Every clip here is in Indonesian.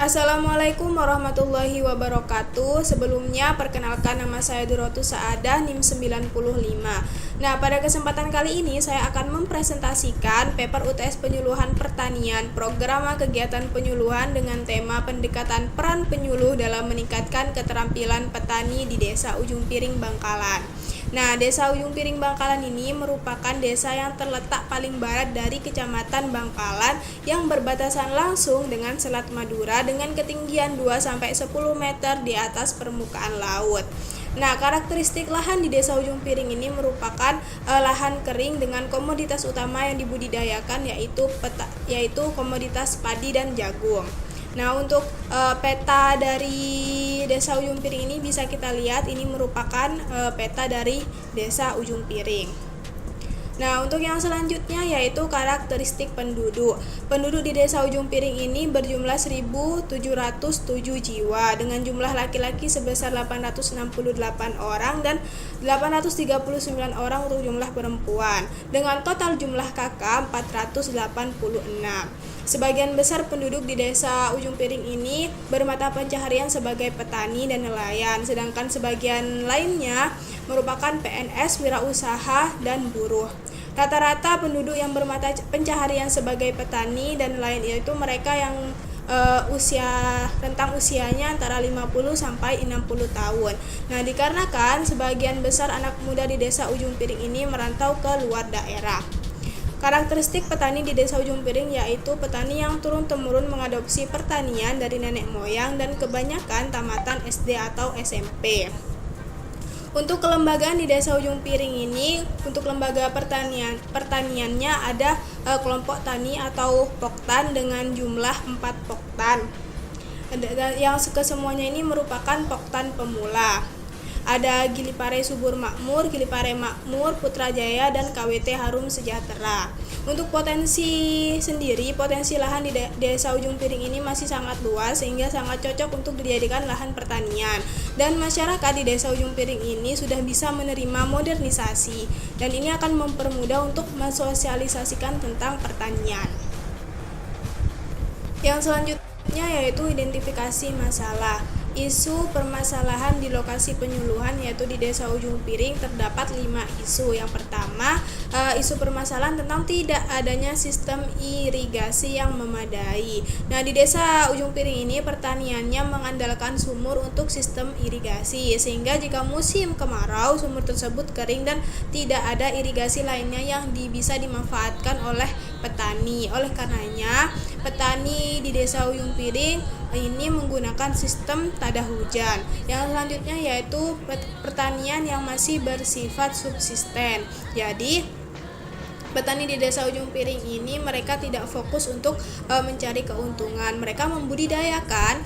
Assalamualaikum warahmatullahi wabarakatuh. Sebelumnya perkenalkan, nama saya Durotu Saadah, NIM 95. Nah, pada kesempatan kali ini saya akan mempresentasikan paper UTS Penyuluhan Pertanian, program kegiatan penyuluhan dengan tema pendekatan peran penyuluh dalam meningkatkan keterampilan petani di Desa Ujung Piring, Bangkalan. Nah, Desa Ujung Piring Bangkalan ini merupakan desa yang terletak paling barat dari Kecamatan Bangkalan yang berbatasan langsung dengan Selat Madura dengan ketinggian 2-10 meter di atas permukaan laut. Nah, karakteristik lahan di Desa Ujung Piring ini merupakan lahan kering dengan komoditas utama yang dibudidayakan yaitu komoditas padi dan jagung. Nah, untuk peta dari Desa Ujung Piring ini bisa kita lihat, ini merupakan peta dari Desa Ujung Piring. Nah, untuk yang selanjutnya yaitu karakteristik penduduk. Penduduk di Desa Ujung Piring ini berjumlah 1.707 jiwa dengan jumlah laki-laki sebesar 868 orang dan 839 orang untuk jumlah perempuan, dengan total jumlah kakak 486. Sebagian besar penduduk di Desa Ujung Piring ini bermata pencaharian sebagai petani dan nelayan, sedangkan sebagian lainnya merupakan PNS, wirausaha, dan buruh. Rata-rata penduduk yang bermata pencaharian sebagai petani dan nelayan yaitu mereka yang rentang usianya antara 50 sampai 60 tahun. Nah, dikarenakan sebagian besar anak muda di Desa Ujung Piring ini merantau ke luar daerah. Karakteristik petani di Desa Ujung Piring yaitu petani yang turun-temurun mengadopsi pertanian dari nenek moyang dan kebanyakan tamatan SD atau SMP. Untuk kelembagaan di Desa Ujung Piring ini, untuk lembaga pertaniannya ada kelompok tani atau Poktan dengan jumlah 4 Poktan. Yang kesemuanya ini merupakan Poktan pemula. Ada Gilipare Subur Makmur, Gilipare Makmur, Putrajaya, dan KWT Harum Sejahtera. Untuk potensi lahan di Desa Ujung Piring ini masih sangat luas sehingga sangat cocok untuk dijadikan lahan pertanian. Dan masyarakat di Desa Ujung Piring ini sudah bisa menerima modernisasi dan ini akan mempermudah untuk mensosialisasikan tentang pertanian. Yang selanjutnya yaitu identifikasi masalah. Isu permasalahan di lokasi penyuluhan yaitu di Desa Ujung Piring terdapat 5 isu. Yang pertama, isu permasalahan tentang tidak adanya sistem irigasi yang memadai. Nah, di Desa Ujung Piring ini pertaniannya mengandalkan sumur untuk sistem irigasi, sehingga jika musim kemarau sumur tersebut kering dan tidak ada irigasi lainnya yang bisa dimanfaatkan oleh petani. Oleh karenanya, petani di Desa Ujung Piring ini menggunakan sistem tada hujan. Yang selanjutnya yaitu pertanian yang masih bersifat subsisten. Jadi petani di Desa Ujung Piring ini mereka tidak fokus untuk mencari keuntungan. Mereka membudidayakan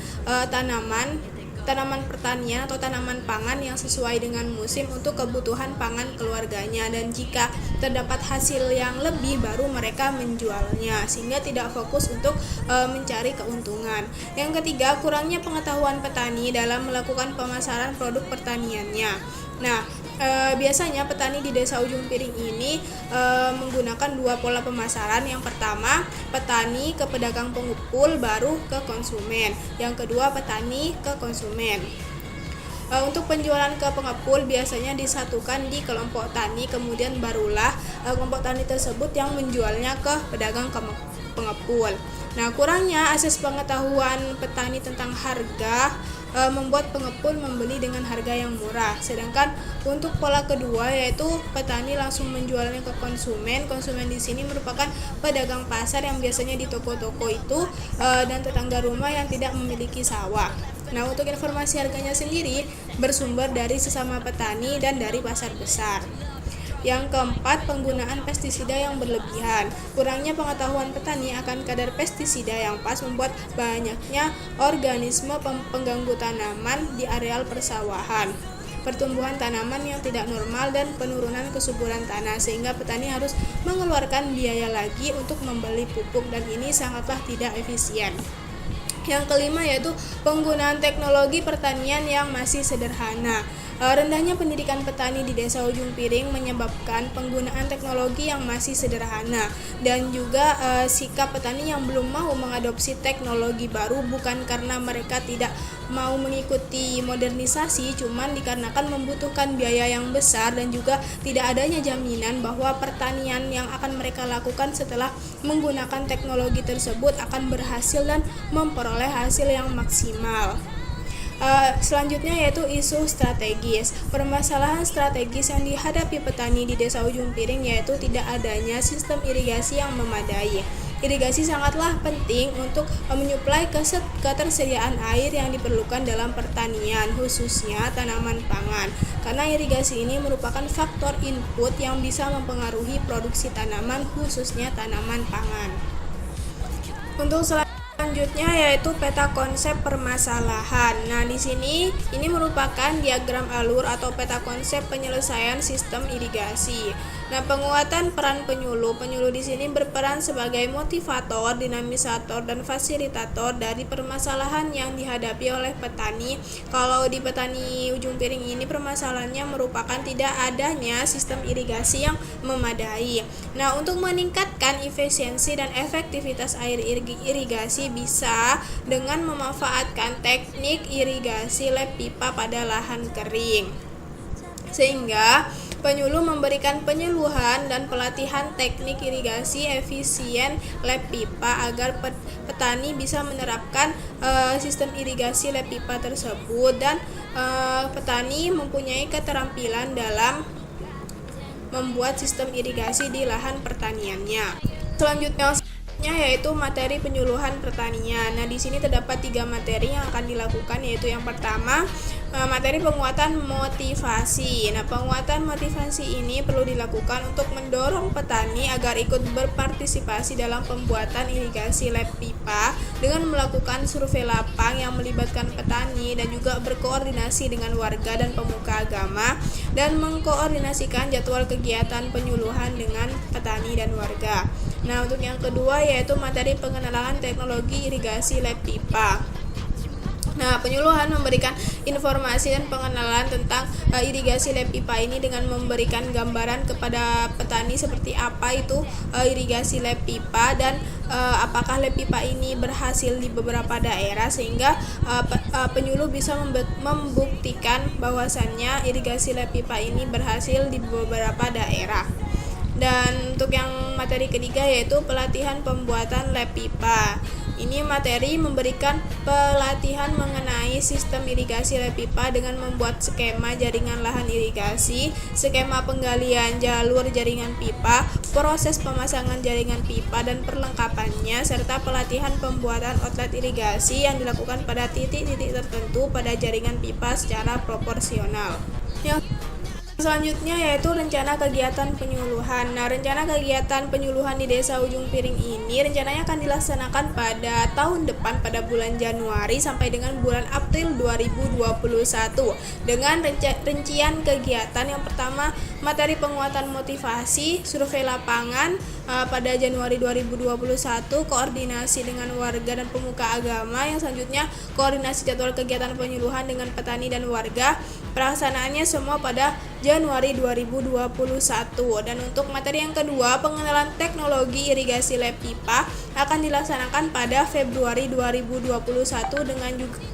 tanaman pertanian atau tanaman pangan yang sesuai dengan musim untuk kebutuhan pangan keluarganya, dan jika terdapat hasil yang lebih baru mereka menjualnya sehingga tidak fokus untuk mencari keuntungan. Yang ketiga, kurangnya pengetahuan petani dalam melakukan pemasaran produk pertaniannya. Nah, biasanya petani di Desa Ujung Piring ini menggunakan 2 pola pemasaran. Yang pertama, petani ke pedagang pengepul baru ke konsumen. Yang kedua, petani ke konsumen. Untuk penjualan ke pengepul biasanya disatukan di kelompok tani, kemudian barulah kelompok tani tersebut yang menjualnya ke pedagang pengepul. Nah, kurangnya akses pengetahuan petani tentang harga membuat pengepul membeli dengan harga yang murah. Sedangkan untuk pola kedua yaitu petani langsung menjualnya ke konsumen. Konsumen di sini merupakan pedagang pasar yang biasanya di toko-toko itu dan tetangga rumah yang tidak memiliki sawah. Nah, untuk informasi harganya sendiri bersumber dari sesama petani dan dari pasar besar. Yang keempat, penggunaan pestisida yang berlebihan. Kurangnya pengetahuan petani akan kadar pestisida yang pas membuat banyaknya organisme pengganggu tanaman di areal persawahan, pertumbuhan tanaman yang tidak normal, dan penurunan kesuburan tanah sehingga petani harus mengeluarkan biaya lagi untuk membeli pupuk, dan ini sangatlah tidak efisien. Yang kelima yaitu penggunaan teknologi pertanian yang masih sederhana. Rendahnya pendidikan petani di Desa Ujung Piring menyebabkan penggunaan teknologi yang masih sederhana dan juga sikap petani yang belum mau mengadopsi teknologi baru bukan karena mereka tidak mau mengikuti modernisasi, cuman dikarenakan membutuhkan biaya yang besar dan juga tidak adanya jaminan bahwa pertanian yang akan mereka lakukan setelah menggunakan teknologi tersebut akan berhasil dan memperoleh hasil yang maksimal. Selanjutnya yaitu isu strategis. Permasalahan strategis yang dihadapi petani di Desa Ujung Piring yaitu tidak adanya sistem irigasi yang memadai. Irigasi sangatlah penting untuk menyuplai ketersediaan air yang diperlukan dalam pertanian, khususnya tanaman pangan. Karena irigasi ini merupakan faktor input yang bisa mempengaruhi produksi tanaman, khususnya tanaman pangan. Untuk selanjutnya yaitu peta konsep permasalahan. Nah, di sini ini merupakan diagram alur atau peta konsep penyelesaian sistem irigasi. Nah, penguatan peran penyuluh. Penyuluh di sini berperan sebagai motivator, dinamisator, dan fasilitator dari permasalahan yang dihadapi oleh petani. Kalau di petani Ujung Piring ini permasalahannya merupakan tidak adanya sistem irigasi yang memadai. Nah, untuk meningkatkan efisiensi dan efektivitas air irigasi bisa dengan memanfaatkan teknik irigasi lep pipa pada lahan kering. Sehingga penyuluh memberikan penyuluhan dan pelatihan teknik irigasi efisien lep pipa agar petani bisa menerapkan sistem irigasi lep pipa tersebut dan petani mempunyai keterampilan dalam membuat sistem irigasi di lahan pertaniannya. Selanjutnya yaitu materi penyuluhan pertanian. Nah, di sini terdapat 3 materi yang akan dilakukan, yaitu yang pertama materi penguatan motivasi. Nah, penguatan motivasi ini perlu dilakukan untuk mendorong petani agar ikut berpartisipasi dalam pembuatan irigasi lep pipa dengan melakukan survei lapang yang melibatkan petani dan juga berkoordinasi dengan warga dan pemuka agama dan mengkoordinasikan jadwal kegiatan penyuluhan dengan petani dan warga. Nah, untuk yang kedua yaitu materi pengenalan teknologi irigasi lep pipa. Nah, penyuluhan memberikan informasi dan pengenalan tentang irigasi lep pipa ini dengan memberikan gambaran kepada petani seperti apa itu irigasi lep pipa dan apakah lep pipa ini berhasil di beberapa daerah, sehingga penyuluh bisa membuktikan bahwasannya irigasi lep pipa ini berhasil di beberapa daerah. Dan untuk yang materi ketiga yaitu pelatihan pembuatan lep pipa. Ini materi memberikan pelatihan mengenai sistem irigasi lep pipa dengan membuat skema jaringan lahan irigasi, skema penggalian jalur jaringan pipa, proses pemasangan jaringan pipa dan perlengkapannya, serta pelatihan pembuatan outlet irigasi yang dilakukan pada titik-titik tertentu pada jaringan pipa secara proporsional. Yang selanjutnya yaitu rencana kegiatan penyuluhan. Nah, rencana kegiatan penyuluhan di Desa Ujung Piring ini rencananya akan dilaksanakan pada tahun depan pada bulan Januari sampai dengan bulan April 2021 dengan rincian kegiatan. Yang pertama, materi penguatan motivasi, survei lapangan pada Januari 2021, koordinasi dengan warga dan pemuka agama. Yang selanjutnya, koordinasi jadwal kegiatan penyuluhan dengan petani dan warga. Pelaksanaannya semua pada Januari 2021. Dan untuk materi yang kedua, pengenalan teknologi irigasi lep pipa akan dilaksanakan pada Februari 2021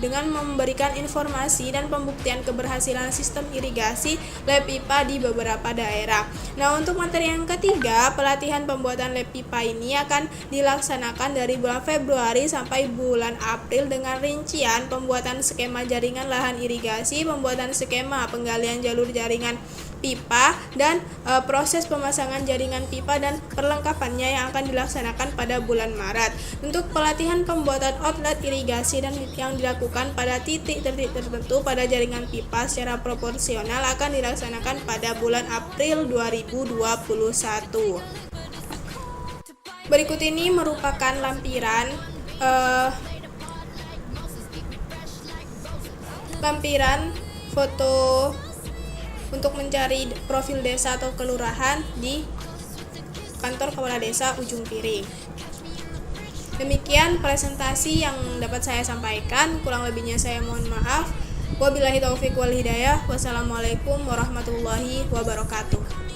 dengan memberikan informasi dan pembuktian keberhasilan sistem irigasi lep pipa di beberapa daerah. Nah, untuk materi yang ketiga, pelatihan pembuatan lep pipa ini akan dilaksanakan dari bulan Februari sampai bulan April dengan rincian pembuatan skema jaringan lahan irigasi, pembuatan skema penggalian jalur jaringan pipa dan proses pemasangan jaringan pipa dan perlengkapannya yang akan dilaksanakan pada bulan Maret. Untuk pelatihan pembuatan outlet irigasi dan yang dilakukan pada titik-titik tertentu pada jaringan pipa secara proporsional akan dilaksanakan pada bulan April 2021. Berikut ini merupakan lampiran foto untuk mencari profil desa atau kelurahan di kantor kepala desa Ujung Piring. Demikian presentasi yang dapat saya sampaikan, kurang lebihnya saya mohon maaf. Wabillahi taufiq wal hidayah. Wassalamualaikum warahmatullahi wabarakatuh.